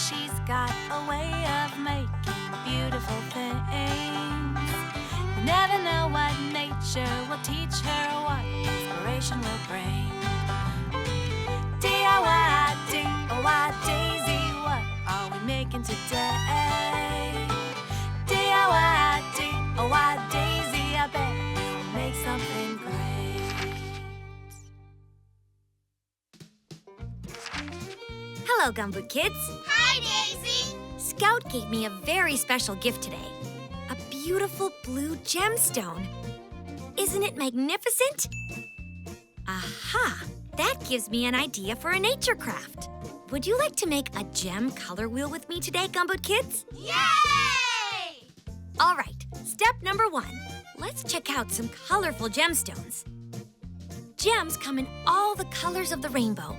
she's got a way of making beautiful things. You never know what nature will teach her, what inspiration will bring. DIY, DIY, Daisy, what are we making today? DIY, DIY, Daisy, I bet we'll make something great. Hello, Gumboot Kids. Hi, Daisy. Scout gave me a very special gift today. A beautiful blue gemstone. Isn't it magnificent? Aha! That gives me an idea for a nature craft. Would you like to make a gem color wheel with me today, Gumboot Kids? Yay! All right, step number 1. Let's check out some colorful gemstones. Gems come in all the colors of the rainbow.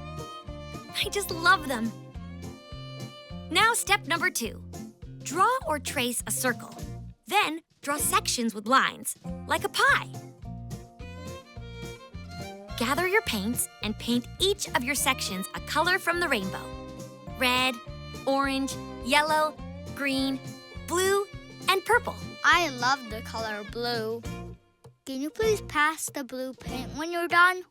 I just love them. Now step number 2. Draw or trace a circle. Then draw sections with lines, like a pie. Gather your paints and paint each of your sections a color from the rainbow. Red, orange, yellow, green, blue, and purple. I love the color blue. Can you please pass the blue paint when you're done?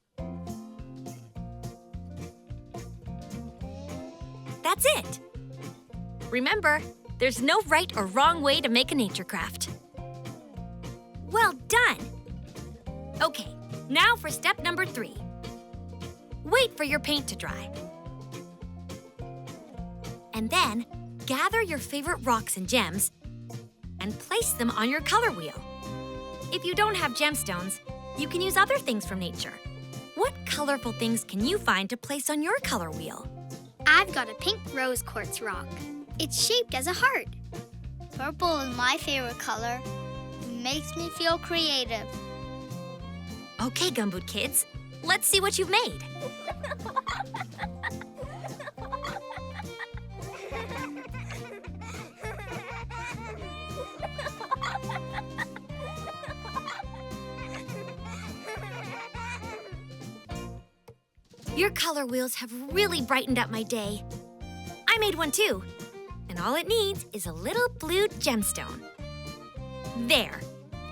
That's it. Remember, there's no right or wrong way to make a nature craft. Well done! Okay, now for step number 3. Wait for your paint to dry. And then, gather your favorite rocks and gems and place them on your color wheel. If you don't have gemstones, you can use other things from nature. What colorful things can you find to place on your color wheel? I've got a pink rose quartz rock. It's shaped as a heart. Purple is my favorite color. It makes me feel creative. Okay, Gumboot Kids, let's see what you've made. Your color wheels have really brightened up my day. I made one too, and all it needs is a little blue gemstone. There,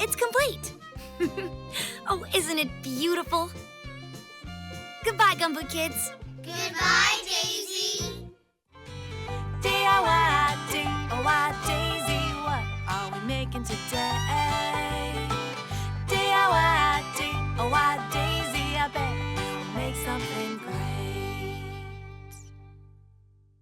it's complete. Oh, isn't it beautiful? Goodbye, Gumboot Kids. Goodbye, Daisy.